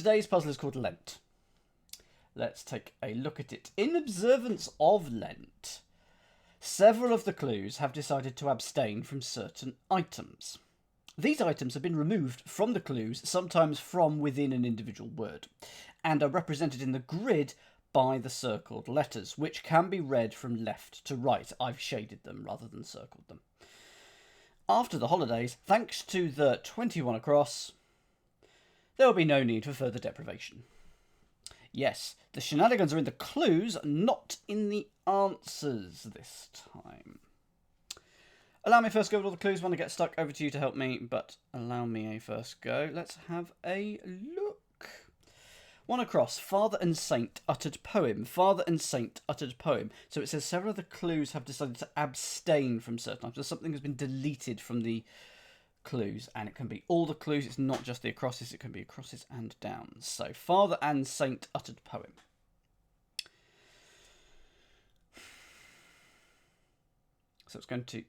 Today's puzzle is called Lent. Let's take a look at it. In observance of Lent, several of the clues have decided to abstain from certain items. These items have been removed from the clues, sometimes from within an individual word, and are represented in the grid by the circled letters, which can be read from left to right. I've shaded them rather than circled them. After the holidays, thanks to the 21 across, there will be no need for further deprivation. Yes, the shenanigans are in the clues, not in the answers this time. Allow me first go with all the clues when I get stuck. Over to you to help me, but allow me a first go. Let's have a look. 1 across, Father and Saint uttered poem. Father and Saint uttered poem. So it says several of the clues have decided to abstain from certain items. So something has been deleted from the clues, and it can be all the clues. It's not just the acrosses, it can be acrosses and downs. So Father and Saint uttered poem. So it's going to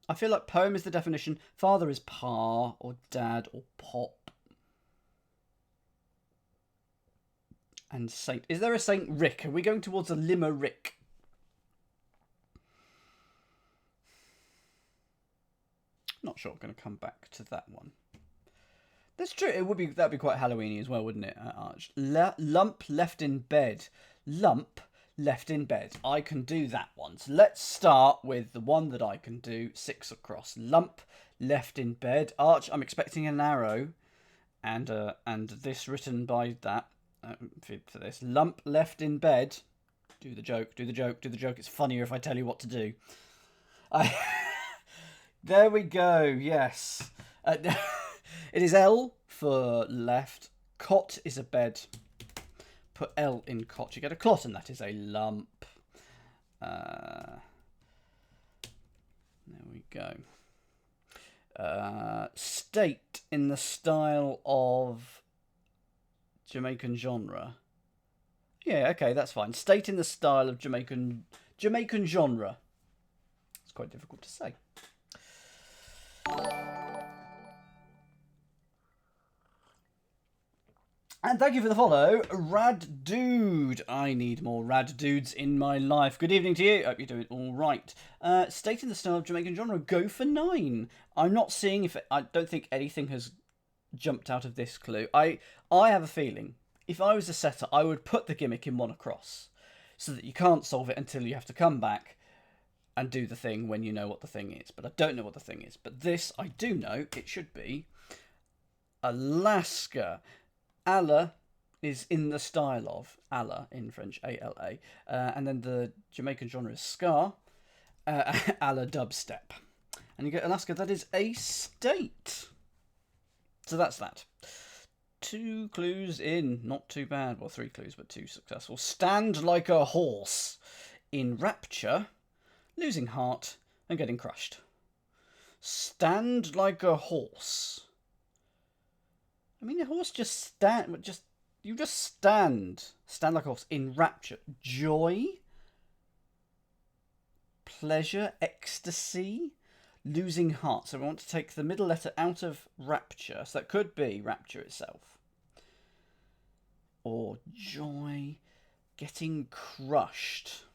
I feel like poem is the definition. Father is pa or dad or pop. And Saint. Is there a Saint Rick? Are we going towards a limerick? Not sure. I'm going to come back to that one. That's true. That'd be quite Halloweeny as well, wouldn't it? Arch. Lump left in bed. Lump left in bed. I can do that one. So let's start with the one that I can do. 6 across. Lump left in bed. Arch. I'm expecting an arrow, and this written by that for this. Lump left in bed. Do the joke. Do the joke. Do the joke. It's funnier if I tell you what to do. There we go. Yes. It is L for left. Cot is a bed. Put L in cot. You get a clot, and that is a lump. There we go. State in the style of Jamaican genre. Yeah, okay, that's fine. State in the style of Jamaican genre. It's quite difficult to say. And thank you for the follow, Rad Dude. I need more Rad Dudes in my life. Good evening to you. Hope you're doing all right. State in the style of Jamaican genre. Go for 9. I'm not seeing if I don't think anything has jumped out of this clue. I have a feeling if I was a setter, I would put the gimmick in 1 across, so that you can't solve it until you have to come back and do the thing when you know what the thing is. But I don't know what the thing is. But this I do know. It should be Alaska. Allah is in the style of Allah in French, A-L-A. And then the Jamaican genre is ska, Allah dubstep. And you get Alaska, that is a state. So that's that. 2 clues in, not too bad. Well, 3 clues, but 2 successful. Stand like a horse. In rapture, losing heart and getting crushed. Stand like a horse. I mean, the horse just stand. You just stand like a horse in rapture, joy, pleasure, ecstasy, losing heart. So we want to take the middle letter out of rapture. So that could be rapture itself, or joy, getting crushed.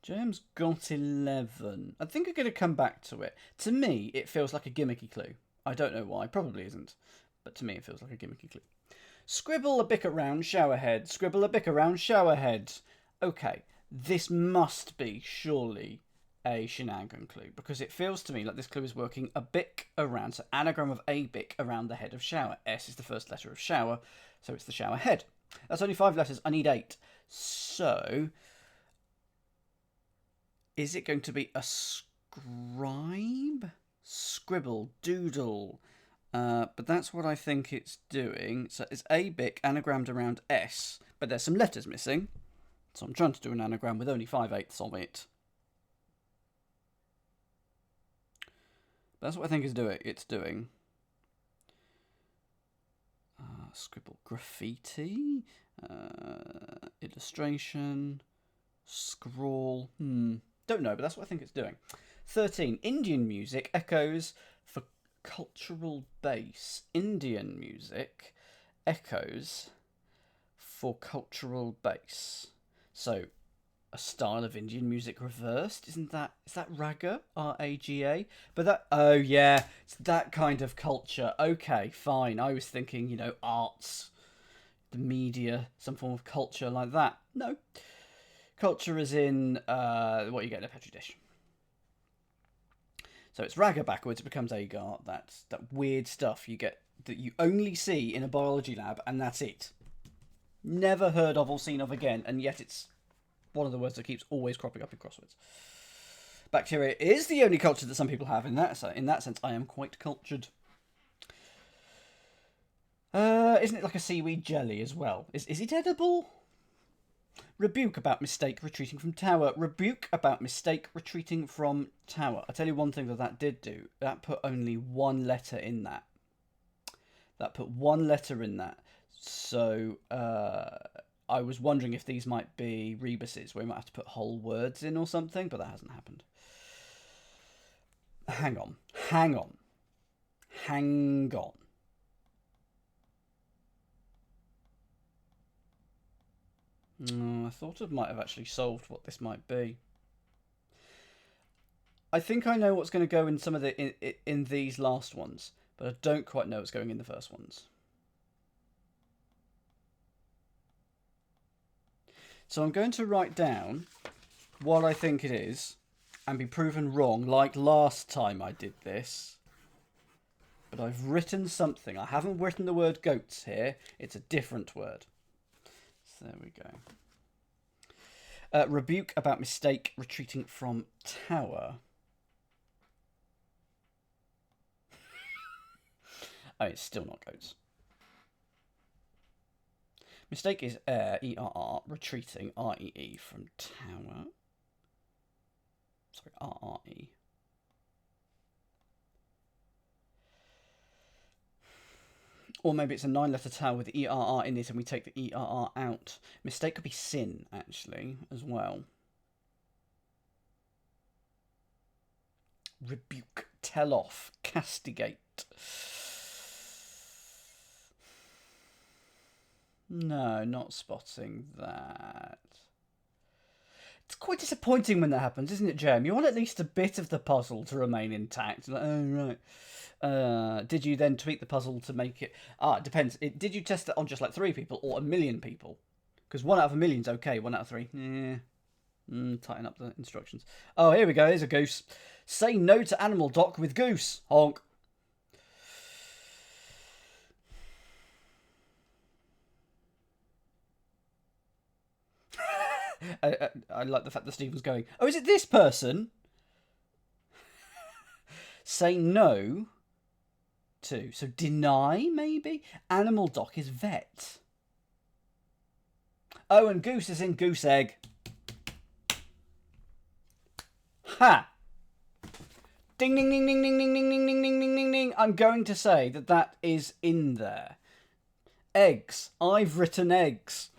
James got 11. I think I'm going to come back to it. To me, it feels like a gimmicky clue. I don't know why. Probably isn't. But to me, it feels like a gimmicky clue. Scribble a bick around shower head. Scribble a bick around shower head. Okay, this must be surely a shenanigan clue, because it feels to me like this clue is working a bick around. So anagram of a bick around the head of shower. S is the first letter of shower, so it's the shower head. That's only 5 letters. I need 8. So is it going to be a scribe? Scribble, doodle. But that's what I think it's doing. So it's a bick anagrammed around S, but there's some letters missing. So I'm trying to do an anagram with only 5/8 of it. But that's what I think it's doing. Scribble, graffiti, illustration, Scrawl. Don't know, but that's what I think it's doing. 13. Indian music echoes for cultural base. Indian music echoes for cultural base. So, a style of Indian music reversed. Is that raga? R-A-G-A? But that, oh yeah, it's that kind of culture. Okay, fine. I was thinking, arts, the media, some form of culture like that. No. Culture is in what you get in a petri dish. So it's raga backwards, it becomes agar. That's that weird stuff you get that you only see in a biology lab, and that's it. Never heard of or seen of again, and yet it's one of the words that keeps always cropping up in crosswords. Bacteria is the only culture that some people have. In that sense, I am quite cultured. Isn't it like a seaweed jelly as well? Is it edible? Rebuke about mistake retreating from tower. Rebuke about mistake retreating from tower. I tell you one thing that did do. That put only one letter in that. So I was wondering if these might be rebuses where we might have to put whole words in or something, but that hasn't happened. Hang on. I thought I might have actually solved what this might be. I think I know what's going to go in some of the in these last ones, but I don't quite know what's going in the first ones. So I'm going to write down what I think it is and be proven wrong, like last time I did this. But I've written something. I haven't written the word goats here. It's a different word. So there we go. Rebuke about mistake retreating from tower. Oh, it's still not goats. Mistake is E-R-R, retreating, R-E-E, from tower. Sorry, R-R-E. Or maybe it's a 9-letter tower with E-R-R in it and we take the E-R-R out. Mistake could be sin, actually, as well. Rebuke, tell off, castigate. No, not spotting that. It's quite disappointing when that happens, isn't it, Jem? You want at least a bit of the puzzle to remain intact. Like, oh, right. Did you then tweak the puzzle to make it... it depends. Did you test it on just like 3 people or 1 million people? Because 1 out of 1 million's okay, 1 out of 3. Tighten up the instructions. Oh, here we go. Here's a goose. Say no to animal doc with goose. Honk. I like the fact that Stephen's going, oh, is it this person? Say no to. So deny, maybe? Animal doc is vet. Oh, and goose is in goose egg. Ha! Ding, ding, ding, ding, ding, ding, ding, ding, ding, ding, ding, ding, ding. I'm going to say that is in there. Eggs. I've written eggs.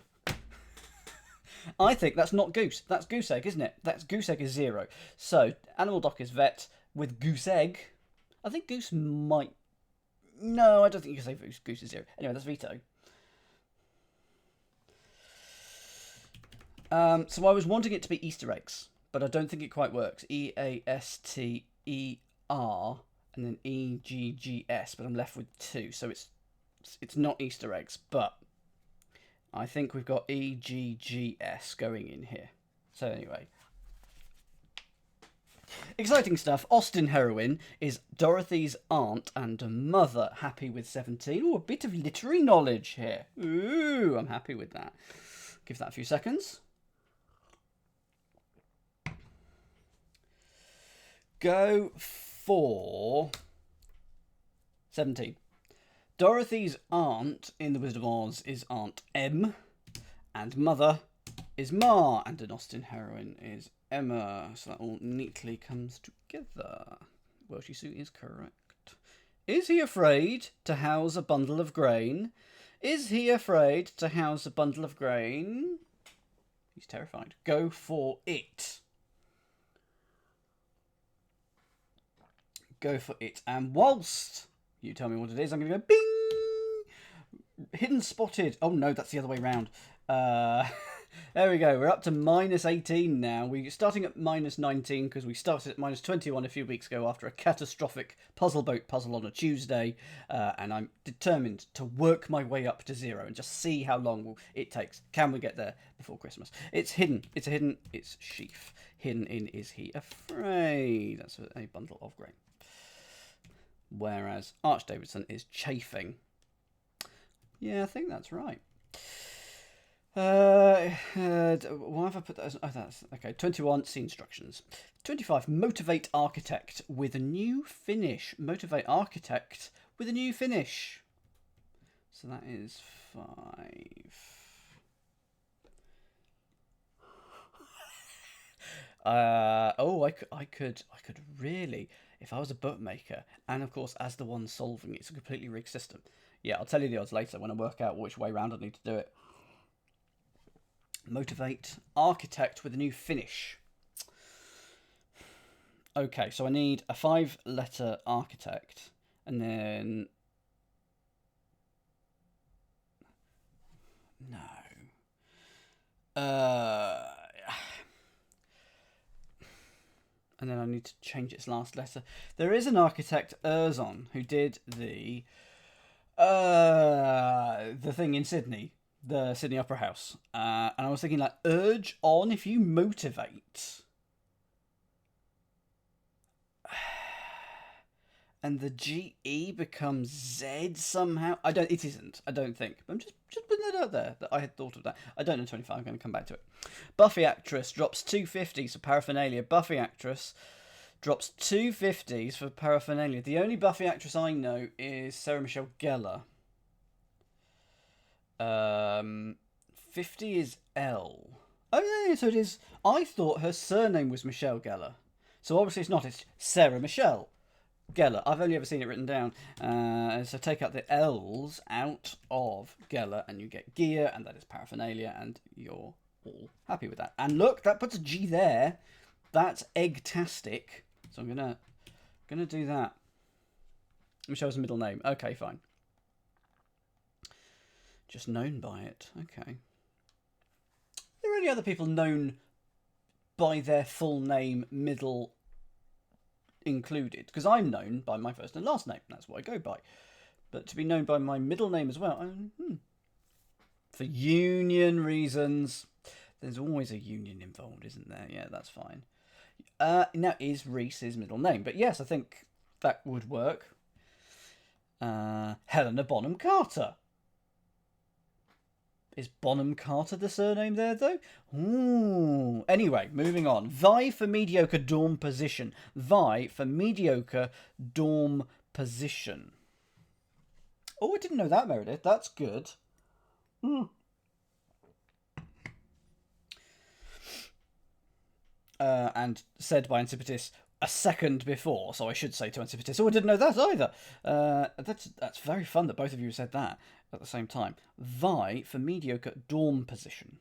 I think that's not goose. That's goose egg, isn't it? That's goose egg is 0. So, animal doc is vet with goose egg. I think goose might... No, I don't think you can say goose is 0. Anyway, that's veto. So I was wanting it to be Easter eggs, but I don't think it quite works. E-A-S-T-E-R and then E-G-G-S, but I'm left with 2. So it's not Easter eggs, but... I think we've got E-G-G-S going in here. So anyway. Exciting stuff. Austen heroine is Dorothy's aunt and mother. Happy with 17. Ooh, a bit of literary knowledge here. Ooh, I'm happy with that. Give that a few seconds. Go for 17. Dorothy's aunt in The Wizard of Oz is Aunt M, and mother is Ma, and an Austen heroine is Emma. So that all neatly comes together. Welshie suit is correct. Is he afraid to house a bundle of grain? Is he afraid to house a bundle of grain? He's terrified. Go for it. Go for it. And whilst you tell me what it is, I'm going to go bing! Hidden spotted. Oh no, that's the other way round. There we go. We're up to -18 now. We're starting at -19 because we started at -21 a few weeks ago after a catastrophic puzzle boat puzzle on a Tuesday. And I'm determined to work my way up to 0 and just see how long it takes. Can we get there before Christmas? It's hidden. It's a hidden. It's sheaf. Hidden in Is He Afraid? That's a bundle of grain. Whereas Arch Davidson is chafing. Yeah, I think that's right. Why have I put that? Oh, that's okay. 21, see instructions. 25, motivate architect with a new finish. Motivate architect with a new finish. So that is 5. I could really, if I was a bookmaker, and of course as the one solving it, it's a completely rigged system. Yeah, I'll tell you the odds later when I work out which way round I need to do it. Motivate architect with a new finish. Okay, so I need a 5-letter architect, and then no. And then I need to change its last letter. There is an architect, Erzon, who did the thing in Sydney, the Sydney Opera House. And I was thinking, like, urge on if you motivate. And the GE becomes Z somehow. It isn't, I don't think. But I'm just putting that out there, that I had thought of that. I don't know 25, I'm going to come back to it. Buffy actress drops 250s for paraphernalia. Buffy actress drops 250s for paraphernalia. The only Buffy actress I know is Sarah Michelle Gellar. 50 is L. Oh, yeah, so it is. I thought her surname was Michelle Gellar. So obviously it's not, it's Sarah Michelle Gellar. I've only ever seen it written down. So take out the L's out of Gellar and you get gear, and that is paraphernalia, and you're all happy with that. And look, that puts a G there. That's egg-tastic. So I'm gonna do that. Michelle's middle name. Okay, fine. Just known by it. Okay. Are there any other people known by their full name, middle included? Because I'm known by my first and last name. That's what I go by. But to be known by my middle name as well, for union reasons. There's always a union involved, isn't there? Yeah, that's fine. Now, is Reese his middle name? But yes, I think that would work. Helena Bonham Carter. Is Bonham Carter the surname there, though? Ooh. Anyway, moving on. Vi for mediocre dorm position. Vi for mediocre dorm position. Oh, I didn't know that, Meredith. That's good. And said by Antiphatis a second before, so I should say to Antiphatis, oh, I didn't know that either. That's very fun that both of you said that at the same time. Vi for mediocre dorm position.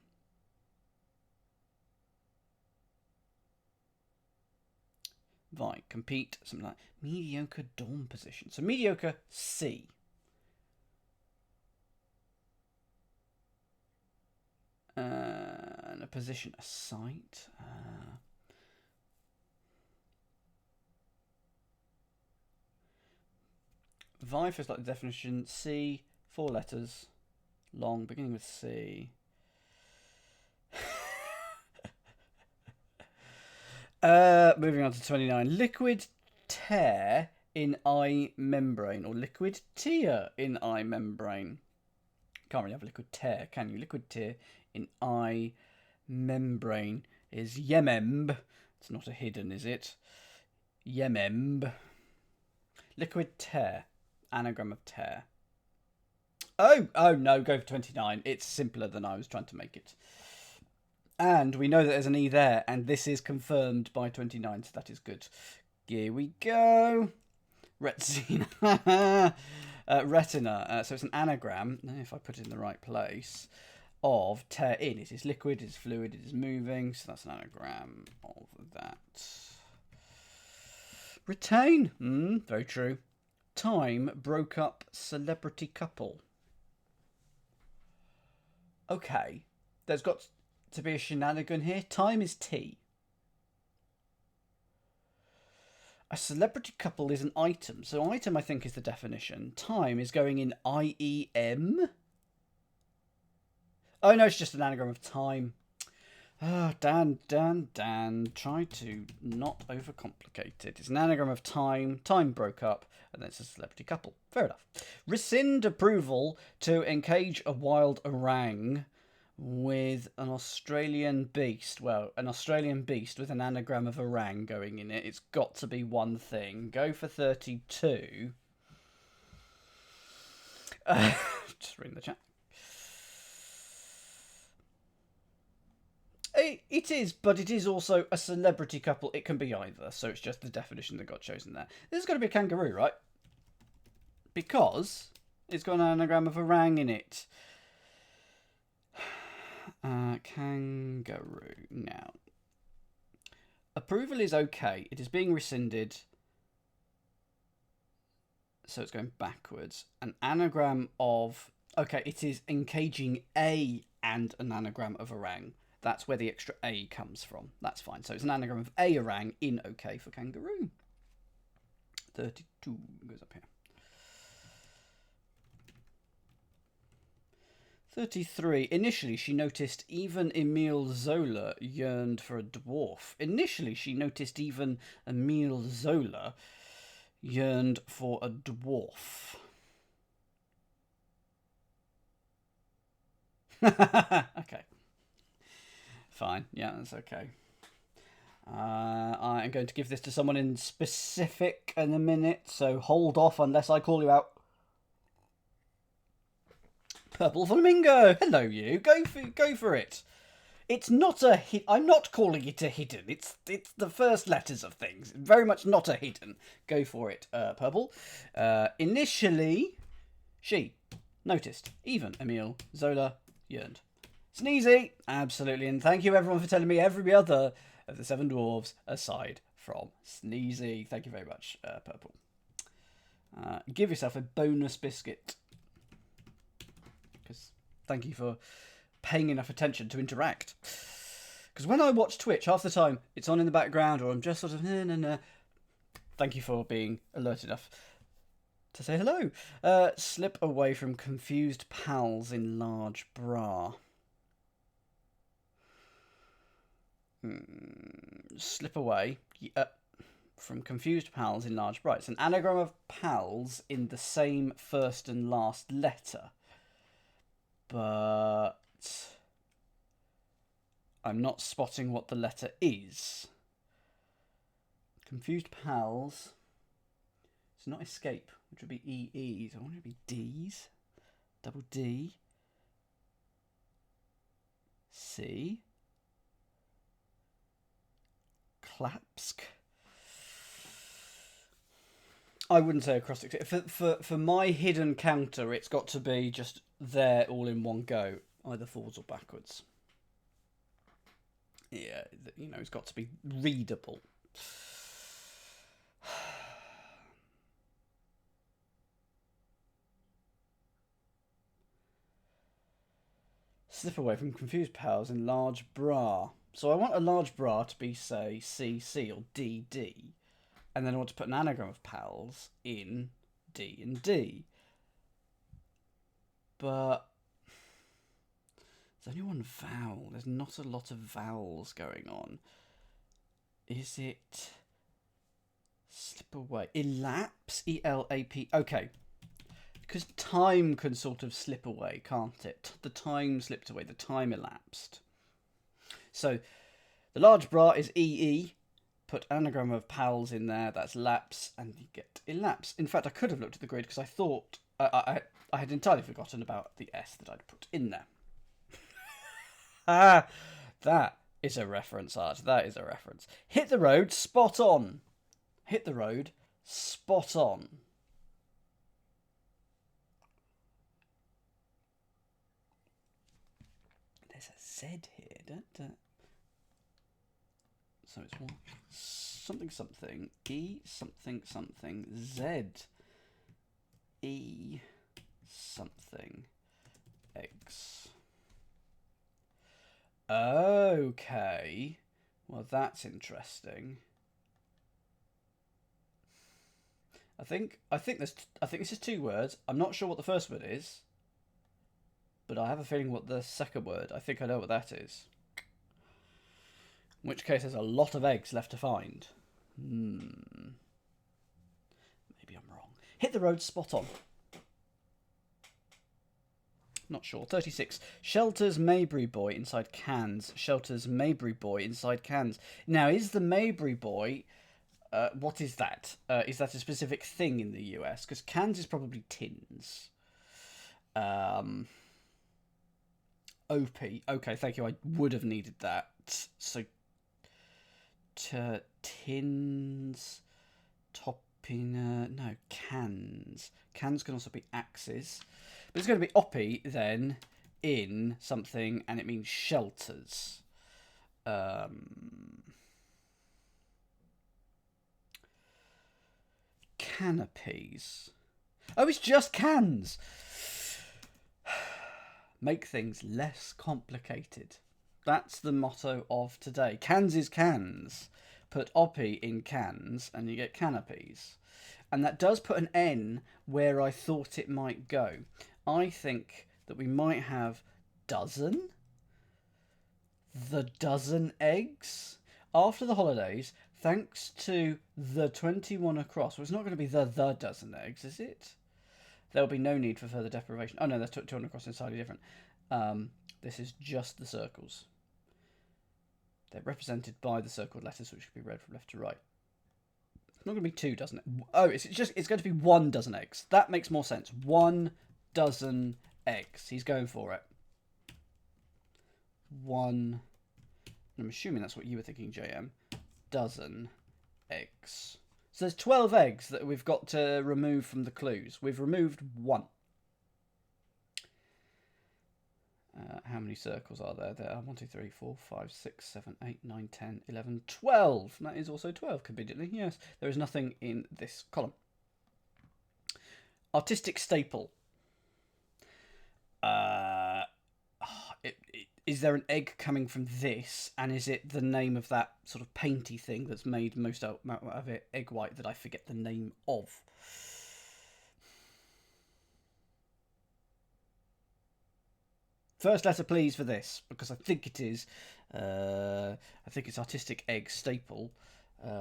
Vi, compete, something like mediocre dorm position. So mediocre C. And a position, a site. Vi feels like the definition. C, 4 letters, long, beginning with C. Moving on to 29. Liquid tear in eye membrane, or liquid tear in eye membrane. Can't really have a liquid tear, can you? Liquid tear in eye membrane is yememb. It's not a hidden, is it? Yememb. Liquid tear. Anagram of tear. Oh no, go for 29. It's simpler than I was trying to make it. And we know that there's an E there, and this is confirmed by 29, so that is good. Here we go. Retina. Retina. So it's an anagram, if I put it in the right place, of tear in. It is liquid, it is fluid, it is moving. So that's an anagram of that. Retain. Very true. Time broke up celebrity couple. Okay. There's got to be a shenanigan here. Time is T. A celebrity couple is an item. So item, I think, is the definition. Time is going in IEM. Oh, no, it's just an anagram of time. Oh, Dan. Try to not overcomplicate it. It's an anagram of time. Time broke up, and then it's a celebrity couple. Fair enough. Rescind approval to engage a wild orang with an Australian beast. Well, an Australian beast with an anagram of orang going in it. It's got to be one thing. Go for 32. Just reading the chat. It is, but it is also a celebrity couple. It can be either, so it's just the definition that got chosen there. This is going to be a kangaroo, right? Because it's got an anagram of orang in it. Kangaroo. Now, approval is okay. It is being rescinded, so it's going backwards. An anagram of... Okay, it is engaging a and an anagram of orang. That's where the extra a comes from. That's fine. So it's an anagram of a orang in okay for kangaroo. 32 goes up here. 33. Initially, she noticed even Emile Zola yearned for a dwarf. Initially, she noticed even Emile Zola yearned for a dwarf. Okay. Fine. Yeah, that's okay. I'm going to give this to someone in specific in a minute, so hold off unless I call you out. Purple Flamingo! Hello, you. Go for it. It's not a hit. I'm not calling it a hidden. It's the first letters of things. Very much not a hidden. Go for it, Purple. Initially, she noticed even Emile Zola yearned. Sneezy! Absolutely. And thank you, everyone, for telling me every other of the 7 dwarves aside from Sneezy. Thank you very much, Purple. Give yourself a bonus biscuit. Because thank you for paying enough attention to interact. Because when I watch Twitch, half the time it's on in the background or I'm just sort of nah. Thank you for being alert enough to say hello. Slip away from confused pals in large bra. Slip away from confused pals in large bra. It's an anagram of pals in the same first and last letter. But I'm not spotting what the letter is. Confused pals. It's not escape, which would be EEs. I want it to be Ds. Double D. C. Klapsk. I wouldn't say acrostic. For my hidden counter, it's got to be just there all in one go, either forwards or backwards. Yeah, you know, it's got to be readable. Slip away from confused pals in large bra. So I want a large bra to be, say, CC or DD. And then I want to put an anagram of pals in D and D. But there's only one vowel. There's not a lot of vowels going on. Is it slip away? Elapse? E-L-A-P. Okay. Because time can sort of slip away, can't it? The time slipped away. The time elapsed. So the large bra is EE. Put anagram of pals in there. That's lapse. And you get elapse. In fact, I could have looked at the grid because I thought... I had entirely forgotten about the S that I'd put in there. That is a reference, Art. That is a reference. Hit the road, spot on. Hit the road, spot on. Z here. So it's one something something E something something Z E something X. Okay. Well, that's interesting. I think this is two words. I'm not sure what the first word is, but I have a feeling what the second word. I think I know what that is. In which case, there's a lot of eggs left to find. Maybe I'm wrong. Hit the road spot on. Not sure. 36. Shelters Maybury boy inside cans. Shelters Maybury boy inside cans. Now, is the Maybury boy... what is that? Is that a specific thing in the US? Because cans is probably tins. OP. Okay, thank you. I would have needed that. So, tins, topping... no, cans. Cans can also be axes. But it's going to be oppy, then, in something, and it means shelters. Canopies. Oh, it's just cans! Make things less complicated. That's the motto of today. Cans is cans. Put oppy in cans, and you get canopies. And that does put an N where I thought it might go. I think that we might have dozen? The dozen eggs? After the holidays, thanks to the 21 across. Well, it's not going to be the dozen eggs, is it? There'll be no need for further deprivation. Oh, no, that's 200 across entirely different. This is just the circles. They're represented by the circled letters, which can be read from left to right. It's not going to be 2 dozen. Oh, it's going to be 1 dozen eggs. That makes more sense. 1 dozen eggs. He's going for it. 1. I'm assuming that's what you were thinking, JM. Dozen eggs. So there's 12 eggs that we've got to remove from the clues. We've removed 1. How many circles are there? There are 1, 2, 3, 4, 5, 6, 7, 8, 9, 10, 11, 12. And that is also 12, conveniently. Yes, there is nothing in this column. Artistic staple. Is there an egg coming from this? And is it the name of that sort of painty thing that's made most out of it egg white that I forget the name of? First letter, please, for this, because I think it is. I think it's artistic egg staple. It's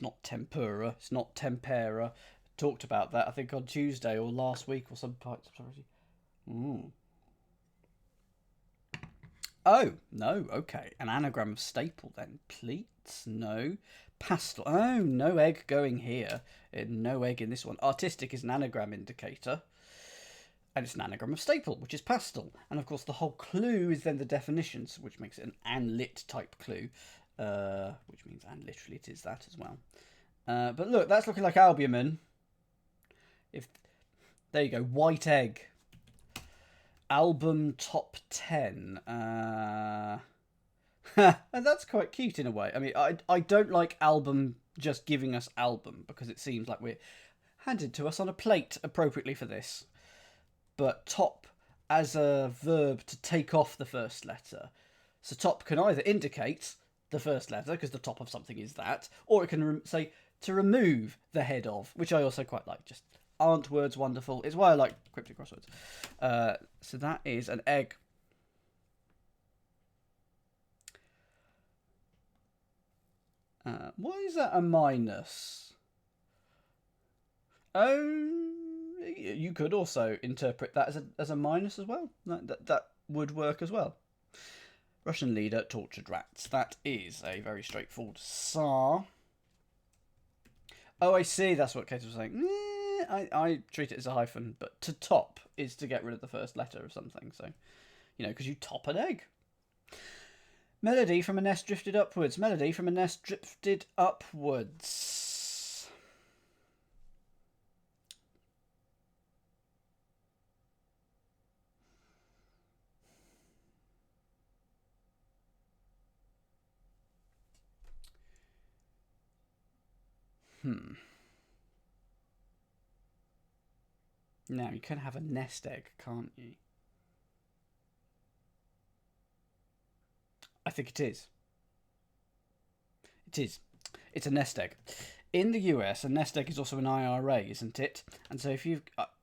not tempura. It's not tempera. Talked about that, I think, on Tuesday or last week or some part. Oh, no, okay. An anagram of staple, then. Pleats? No. Pastel. Oh, no egg going here. No egg in this one. Artistic is an anagram indicator. And it's an anagram of staple, which is pastel. And, of course, the whole clue is then the definitions, which makes it an anlit type clue. Which means, and literally it is that as well. But look, that's looking like albumin. There you go, white egg. Album top 10. And that's quite cute in a way. I mean, I don't like album just giving us album, because it seems like we're handed to us on a plate appropriately for this. But top as a verb to take off the first letter. So top can either indicate the first letter, because the top of something is that, or it can say to remove the head of, which I also quite like. Just aren't words wonderful? It's why I like Cryptic Crosswords. So that is an egg. Why is that a minus? Oh, you could also interpret that as a minus as well. That would work as well. Russian leader tortured rats. That is a very straightforward Tsar. Oh, I see. That's what Kate was saying. I treat it as a hyphen, but to top is to get rid of the first letter of something. So, because you top an egg. Melody from a nest drifted upwards. Melody from a nest drifted upwards. Now, you can have a nest egg, can't you? I think it is. It is. It's a nest egg. In the US, a nest egg is also an IRA, isn't it? And so if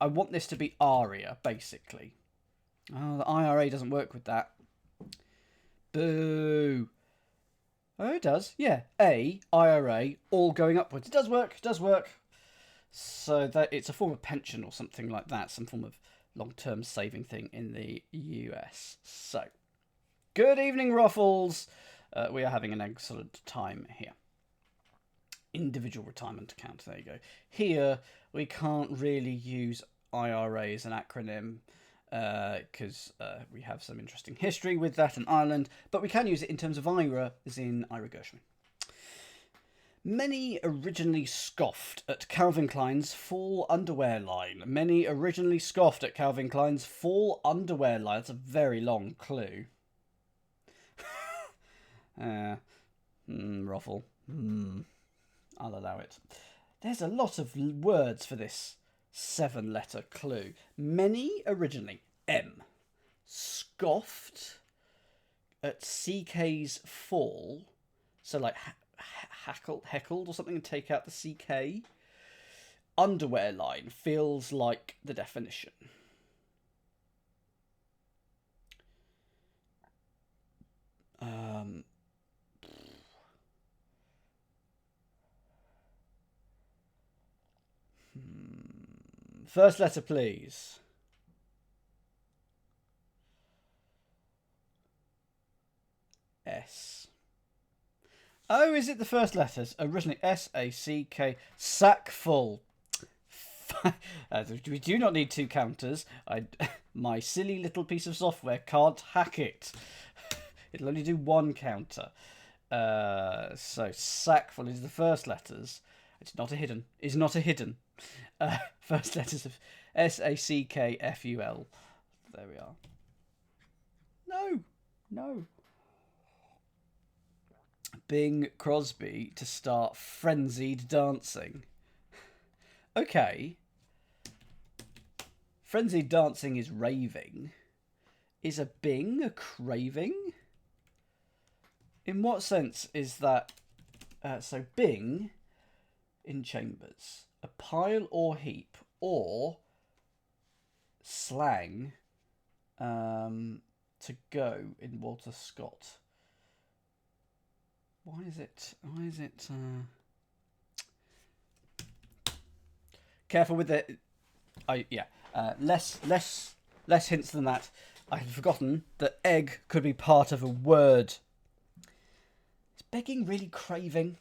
I want this to be ARIA, basically. Oh, the IRA doesn't work with that. Boo. Oh, it does. Yeah. IRA, all going upwards. It does work. It does work. So that it's a form of pension or something like that. Some form of long-term saving thing in the US. So, good evening, Ruffles. We are having an excellent time here. Individual retirement account. There you go. Here, we can't really use IRA as an acronym because we have some interesting history with that in Ireland, but we can use it in terms of IRA, as in Ira Gershwin. Many originally scoffed at Calvin Klein's full underwear line. Many originally scoffed at Calvin Klein's full underwear line. That's a very long clue. Ruffle. I'll allow it. There's a lot of words for this 7-letter clue. Many originally. M. Scoffed at CK's fall. So like heckled or something and take out the CK. Underwear line feels like the definition. First letter, please. S. Oh, is it the first letters? Originally S-A-C-K. Sackful. We do not need 2 counters. My silly little piece of software can't hack it. It'll only do 1 counter. So sackful is the first letters. It's not a hidden. Is not a hidden. First letters of S-A-C-K-F-U-L. There we are. No. Bing Crosby to start frenzied dancing. Okay. Frenzied dancing is raving. Is a Bing a craving? In what sense is that? So Bing in chambers. A pile or heap or slang to go in Walter Scott. Why is it careful with it. Less hints than that. I had forgotten that egg could be part of a word. Is begging really craving?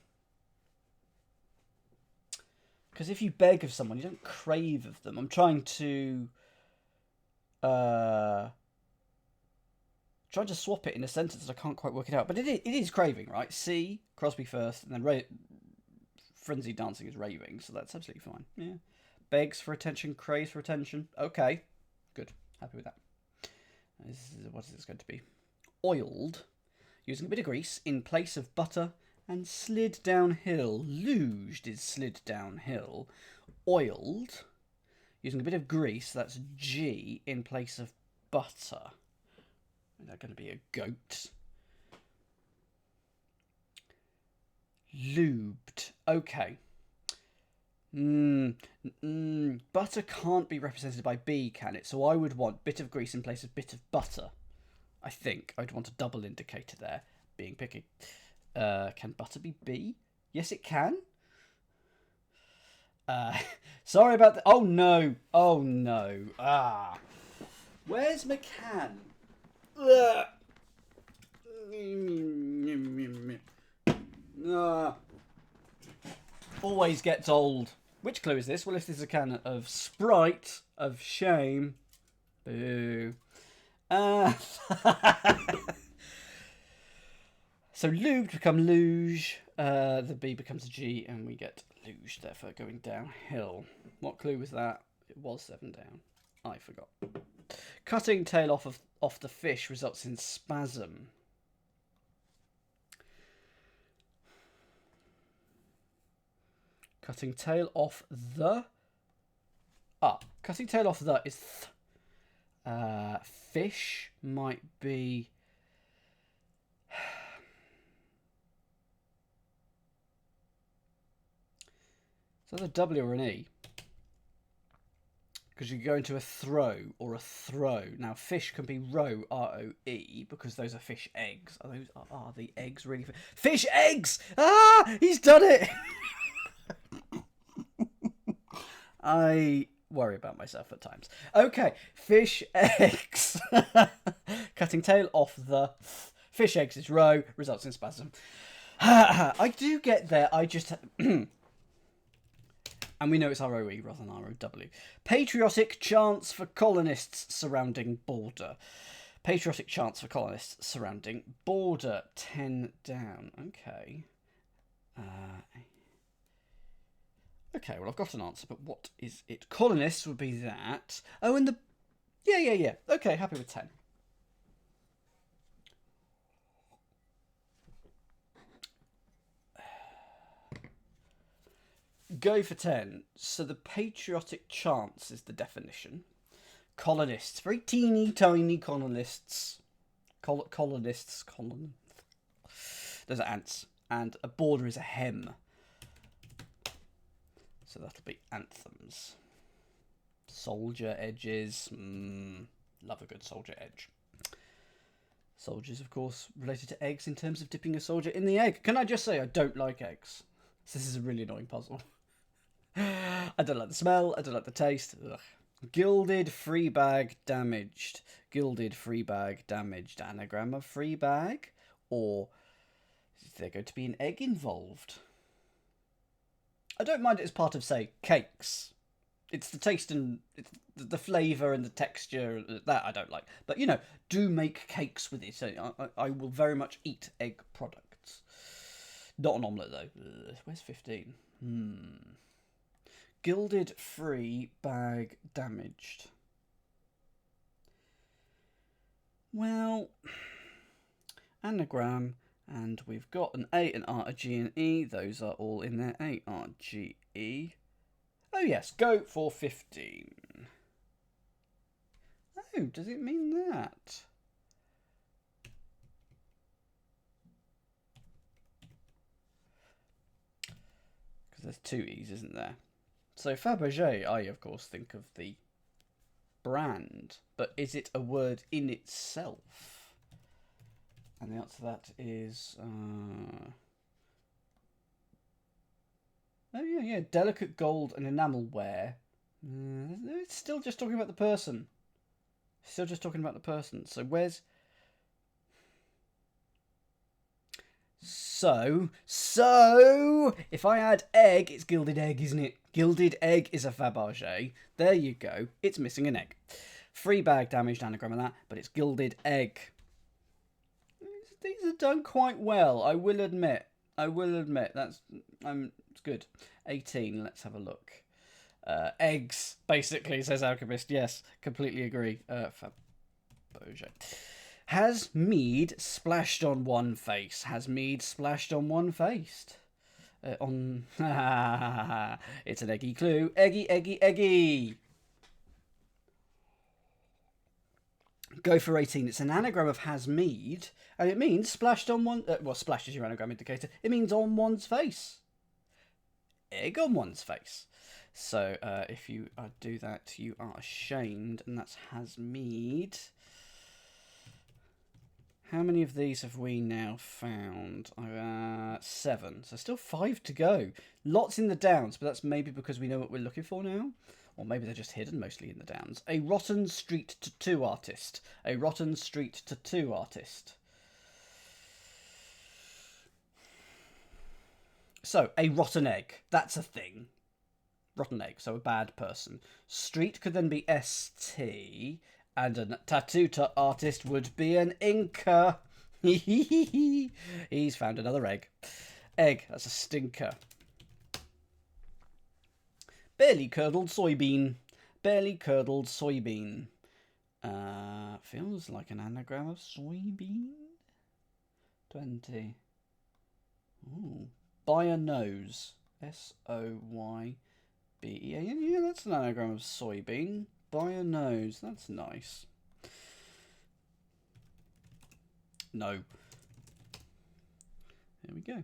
Because if you beg of someone, you don't crave of them. I'm trying to swap it in a sentence and I can't quite work it out. But it is craving, right? C, Crosby first, and then frenzied dancing is raving, so that's absolutely fine. Yeah. Begs for attention, craves for attention. Okay. Good. Happy with that. What is this going to be? Oiled, using a bit of grease in place of butter, and slid downhill. Luged is slid downhill. Oiled, using a bit of grease, that's G, in place of butter. Is that going to be a goat? Lubed. Okay. Butter can't be represented by B, can it? So I would want bit of grease in place of bit of butter. I think I'd want a double indicator there, being picky. Can butter be B? Yes, it can. Sorry about that. Oh, no. Oh, no. Where's McCann? Always gets old. Which clue is this? Well, if this is a can of Sprite of shame. Boo. So lubed become luge. The B becomes a G, and we get luge, therefore going downhill. What clue was that? It was 7 down. I forgot. Cutting tail off the fish results in spasm. Cutting tail off the. Cutting tail off the is fish might be. Is that a W or an E? Because you go into a throw or a throw. Now, fish can be roe, R-O-E, because those are fish eggs. Are the eggs really fish eggs? Ah, he's done it. I worry about myself at times. Okay, fish eggs. Cutting tail off the fish eggs is roe, results in spasm. I do get there. I just. And we know it's ROE rather than ROW. Patriotic chants for colonists surrounding border. Patriotic chants for colonists surrounding border. 10 down. Okay. Okay, well, I've got an answer, but what is it? Colonists would be that. Oh, and the... Yeah. Okay, happy with 10. Go for 10. So the patriotic chants is the definition. Colonists. Very teeny tiny colonists. Colonists. Those are ants. And a border is a hem. So that'll be anthems. Soldier edges. Love a good soldier edge. Soldiers, of course, related to eggs in terms of dipping a soldier in the egg. Can I just say I don't like eggs? So this is a really annoying puzzle. I don't like the smell. I don't like the taste. Ugh. Gilded free bag damaged. Gilded free bag damaged. Anagram of free bag? Or is there going to be an egg involved? I don't mind it as part of, say, cakes. It's the taste and it's the flavour and the texture that I don't like. But, you know, do make cakes with it. So I will very much eat egg products. Not an omelette, though. Where's 15? Gilded free bag damaged. Well, anagram, and we've got an A, an R, a G, and E. Those are all in there. A, R, G, E. Oh, yes, go for 15. Oh, does it mean that? Because there's two E's, isn't there? So Fabergé, I of course think of the brand, but is it a word in itself? And the answer to that is, oh yeah, delicate gold and enamelware. It's still just talking about the person. Still just talking about the person. So where's... So, if I add egg, it's gilded egg, isn't it? Gilded egg is a Fabergé. There you go. It's missing an egg. Free bag damaged anagram of that, but it's gilded egg. These are done quite well, I will admit. That's it's good. 18, let's have a look. Eggs, basically, says Alchemist. Yes, completely agree. Fabergé. Has mead splashed on one face? Has mead splashed on one face? It's an eggy clue. Eggy, eggy, eggy. Go for 18. It's an anagram of has mead, and it means splashed on one... well, splashed is your anagram indicator. It means on one's face. Egg on one's face. So if you do that, you are ashamed, and that's has mead. How many of these have we now found? 7. So still 5 to go. Lots in the downs, but that's maybe because we know what we're looking for now. Or maybe they're just hidden mostly in the downs. A rotten street tattoo artist. A rotten street tattoo artist. So, a rotten egg. That's a thing. Rotten egg, so a bad person. Street could then be ST. And a tattoo artist would be an inker. He's found another egg. Egg, that's a stinker. Barely curdled soybean. Barely curdled soybean. Feels like an anagram of soybean. 20. Ooh. By a nose. S-O-Y-B-E-A-N. Yeah, that's an anagram of soybean. By a nose. That's nice. No. There we go.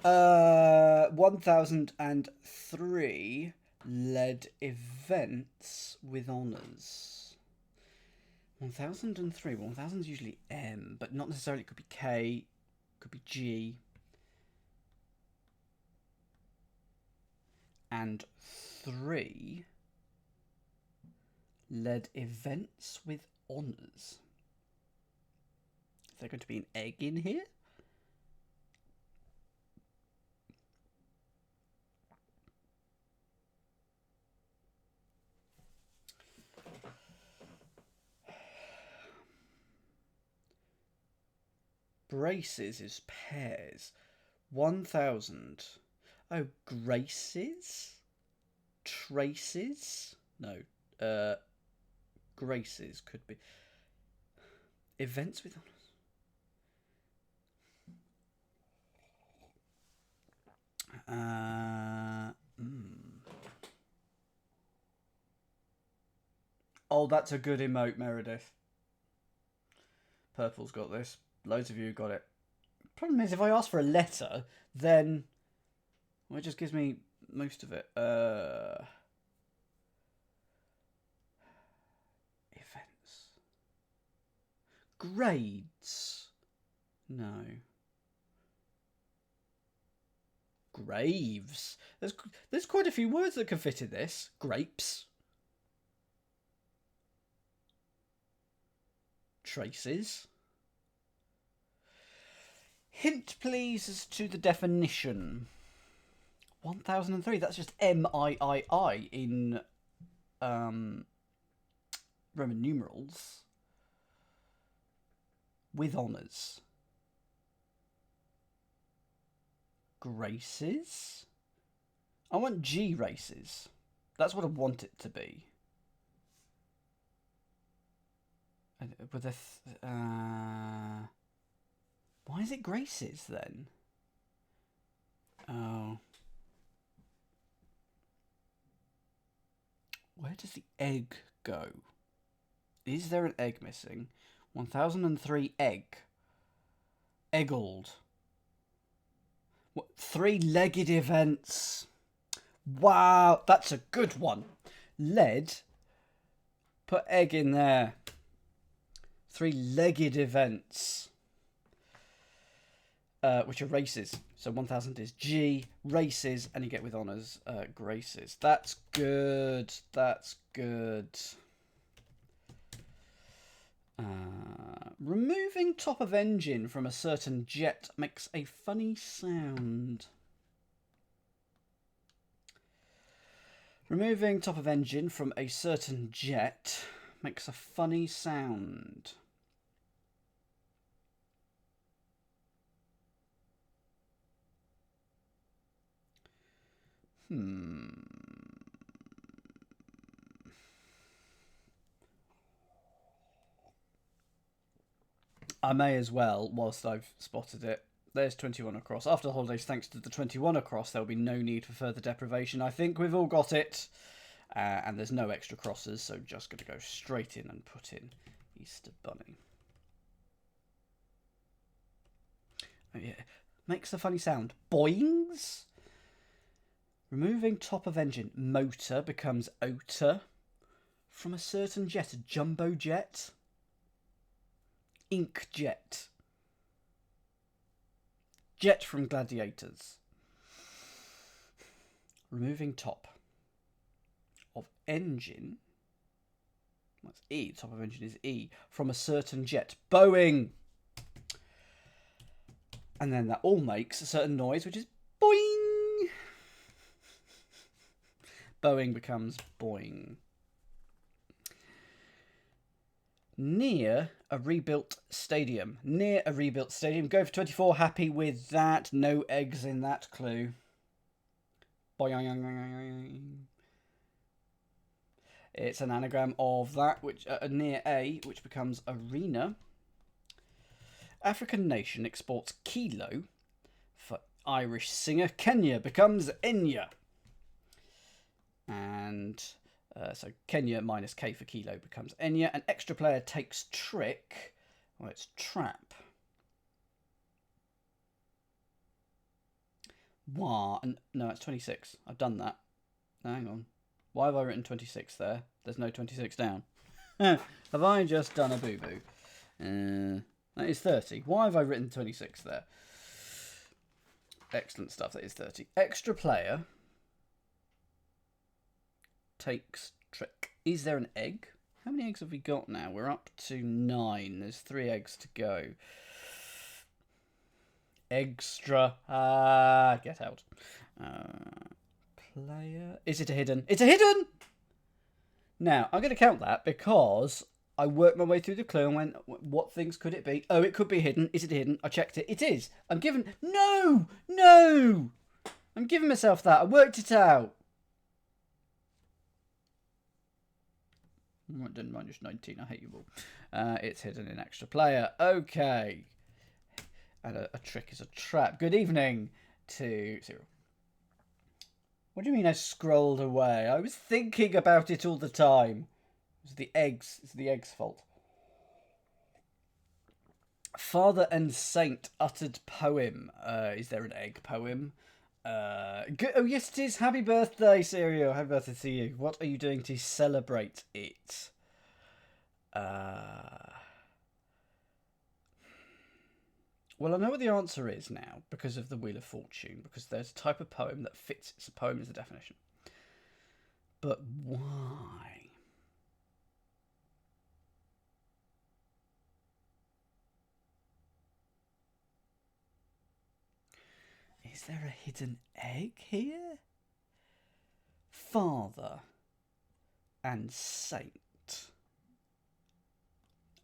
1003 led events with honours. 1003. 1000 is usually M, but not necessarily. It could be K, could be G. And 3 led events with honours. Is there going to be an egg in here? Braces is pairs. 1000. Oh, graces? Traces? No. Graces could be. Events with honours. Oh, that's a good emote, Meredith. Purple's got this. Loads of you got it. Problem is, if I ask for a letter, then well, it just gives me most of it. Events. Grades. No. Graves. There's quite a few words that can fit in this. Grapes. Traces. Hint, please, as to the definition. 1003. That's just M-I-I-I in Roman numerals. With honours. Graces. I want G races. That's what I want it to be. With a why is it graces then? Oh. Where does the egg go? Is there an egg missing? 1003 egg. Eggled. What? 3-legged events. Wow, that's a good one. Led. Put egg in there. 3-legged events. Which are races. So 1000 is G, races, and you get with honours, graces. That's good. That's good. Removing top of engine from a certain jet makes a funny sound. Removing top of engine from a certain jet makes a funny sound. I may as well, whilst I've spotted it. There's 21 across. After the holidays, thanks to the 21 across, there'll be no need for further deprivation. I think we've all got it. And there's no extra crosses, so just going to go straight in and put in Easter Bunny. Oh, yeah. Makes a funny sound. Boings? Removing top of engine. Motor becomes oter. From a certain jet. A jumbo jet. Ink jet. Jet from Gladiators. Removing top of engine. That's E. Top of engine is E. From a certain jet. Boeing. And then that all makes a certain noise, which is boing. Boeing becomes boing. Near a rebuilt stadium. Near a rebuilt stadium. Go for 24. Happy with that. No eggs in that clue. Boing. It's an anagram of that, which near A, which becomes arena. African nation exports kilo for Irish singer. Kenya becomes Enya. And so Kenya minus K for kilo becomes Enya. An extra player takes trick. Well, it's trap. Wow. No, it's 26. I've done that. Hang on. Why have I written 26 there? There's no 26 down. Have I just done a boo-boo? That is 30. Why have I written 26 there? Excellent stuff. That is 30. Extra player takes trick. Is there an egg? How many eggs have we got now? We're up to 9. There's 3 eggs to go. Extra. Get out. Player. Is it a hidden? It's a hidden! Now, I'm going to count that because I worked my way through the clue and went, what things could it be? Oh, it could be hidden. Is it hidden? I checked it. It is. I'm given... No! No! I'm giving myself that. I worked it out. I didn't mind just 19. I hate you all. It's hidden in extra player. Okay. And a trick is a trap. Good evening to Cyril. What do you mean I scrolled away? I was thinking about it all the time. It's the eggs. It's the eggs' fault. Father and Saint uttered poem. Is there an egg poem? Oh, yes, it is. Happy birthday, Serial. Happy birthday to you. What are you doing to celebrate it? Well, I know what the answer is now because of the Wheel of Fortune, because there's a type of poem that fits. It's a poem is the definition. But why? Is there a hidden egg here? Father and Saint.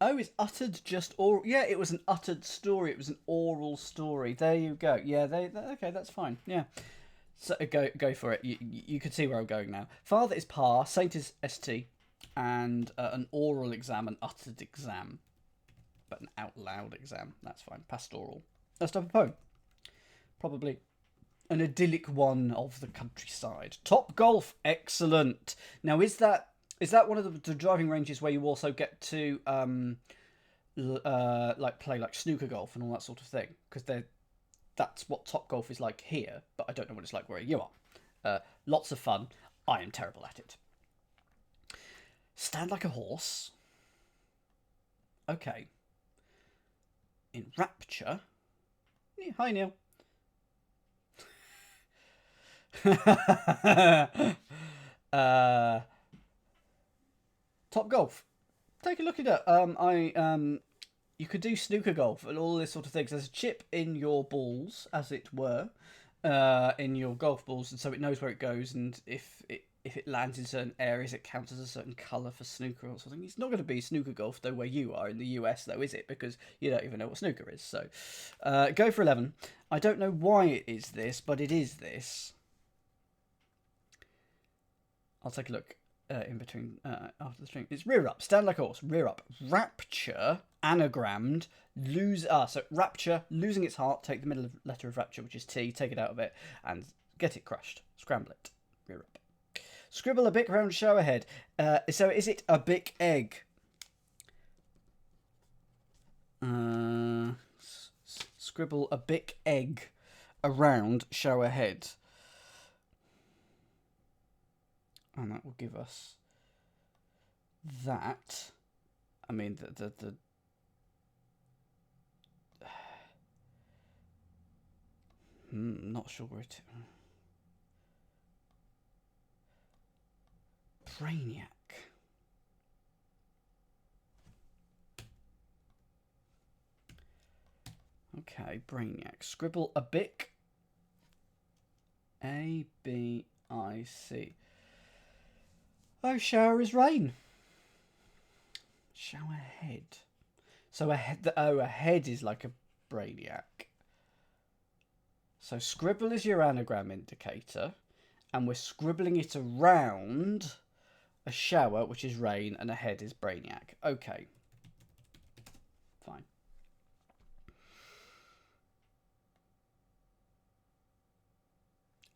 Oh, it's uttered just oral. Yeah, it was an uttered story. It was an oral story. There you go. Yeah, okay, that's fine. Yeah. So go for it. You can see where I'm going now. Father is par, Saint is st, and an oral exam, an uttered exam. But an out loud exam. That's fine. Pastoral. That's type of poem. Probably an idyllic one of the countryside. Top golf, excellent. Now, is that one of the driving ranges where you also get to like play like snooker golf and all that sort of thing? Because that's what Top Golf is like here, but I don't know what it's like where you are. Lots of fun. I am terrible at it. Stand like a horse. Okay. In Rapture. Yeah, hi, Neil. Top Golf. Take a look at it. You could do snooker golf and all this sort of things. There's a chip in your balls, as it were, in your golf balls, and so it knows where it goes. And if it lands in certain areas, it counts as a certain colour for snooker or something. It's not going to be snooker golf though, where you are in the US, though, is it? Because you don't even know what snooker is. So, go for 11. I don't know why it is this, but it is this. I'll take a look. In between after the string. It's rear up. Stand like a horse. Rear up. Rapture, anagrammed, lose. So rapture, losing its heart. Take the middle letter of rapture, which is T. Take it out of it and get it crushed. Scramble it. Rear up. Scribble a bic round shower head. So is it a bic egg? Scribble a bic egg around shower head. And that will give us that. I mean, the not sure where it. Brainiac. Okay, Brainiac. Scribble a bic. A-B-I-C. Oh, shower is rain. Shower head. So a head is like a brainiac. So scribble is your anagram indicator, and we're scribbling it around a shower, which is rain, and a head is brainiac. Okay. Fine.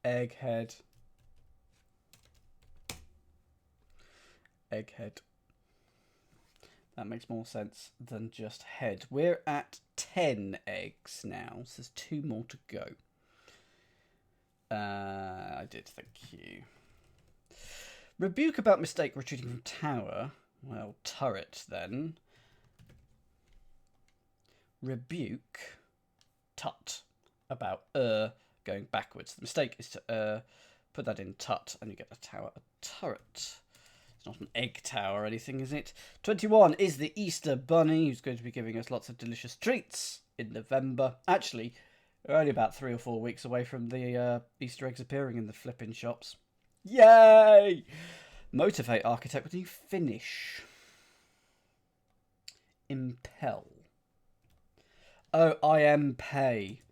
Egghead. Egghead. That makes more sense than just head. We're at 10 eggs now, so there's 2 more to go. I did, thank you. Rebuke about mistake retreating from tower. Well, turret then. Rebuke. Tut. About going backwards. The mistake is to put that in tut and you get a tower, a turret. It's not an egg tower or anything, is it? 21 is the Easter Bunny, who's going to be giving us lots of delicious treats in November. Actually, we're only about 3 or 4 weeks away from the Easter eggs appearing in the flipping shops. Yay! Motivate architect with a new finish. Impel. Oh, I am pay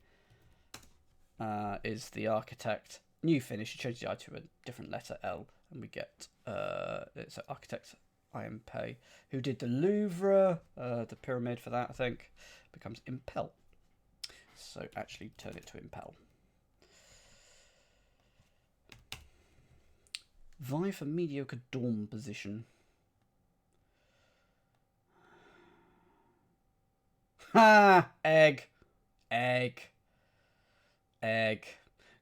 is the architect. New finish. You change the I to a different letter L, and we get it's an architect I am pay who did the Louvre, the pyramid for that. I think becomes impel. So actually turn it to impel. Vie for mediocre dawn position. Ha! Egg. Egg. Egg.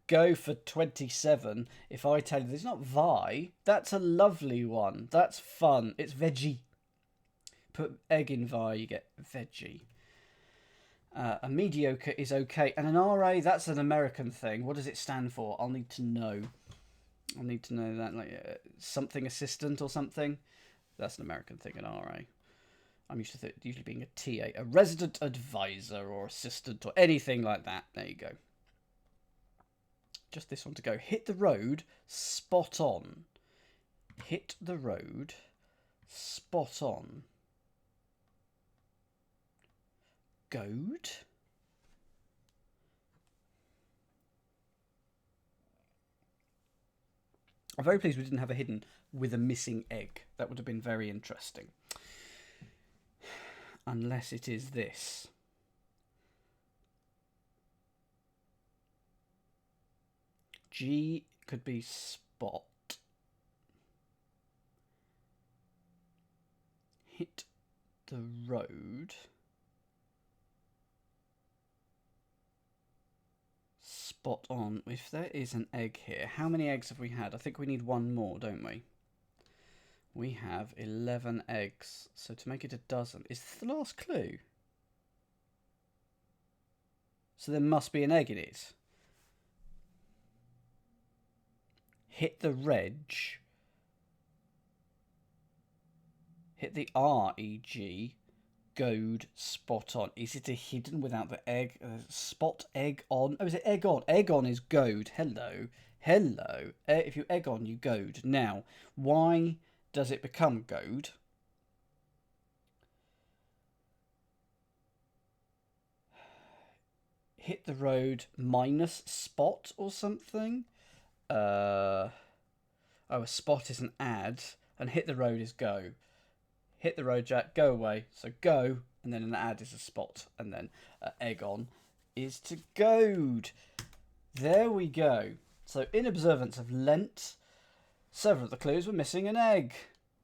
Go for 27. If I tell you there's not vie, that's a lovely one. That's fun. It's veggie. Put egg in vie, you get veggie. A mediocre is okay. And an RA, that's an American thing. What does it stand for? I'll need to know. I'll need to know that. Like something assistant or something. That's an American thing, an RA. I'm used to usually being a TA, a resident advisor or assistant or anything like that. There you go. Just this one to go. Hit the road, spot on. Hit the road, spot on. Goad. I'm very pleased we didn't have a hidden with a missing egg. That would have been very interesting. Unless it is this. G could be spot. Hit the road. Spot on. If there is an egg here, how many eggs have we had? I think we need 1 more, don't we? We have 11 eggs. So to make it a dozen, is this the last clue? So there must be an egg in it. Hit the reg. Hit the REG. Goad, spot on. Is it a hidden without the egg? Spot egg on. Oh, is it egg on? Egg on is goad. Hello. Hello. If you egg on, you goad. Now, why does it become goad? Hit the road minus spot or something? Oh, a spot is an add, and hit the road is go. Hit the road, Jack, go away. So go, and then an add is a spot, and then egg on is to goad. There we go. So in observance of Lent, several of the clues were missing an egg.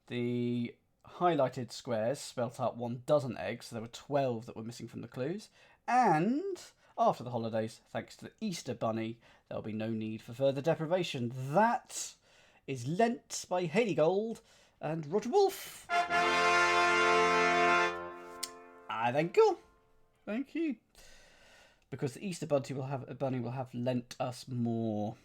The highlighted squares spelt out 1 dozen eggs, so there were 12 that were missing from the clues. And after the holidays, thanks to the Easter Bunny, there'll be no need for further deprivation. That is Lent by Hayley Gold and Roger Wolff. Thank you. Thank you. Because the Easter Bunny will have Lent us more.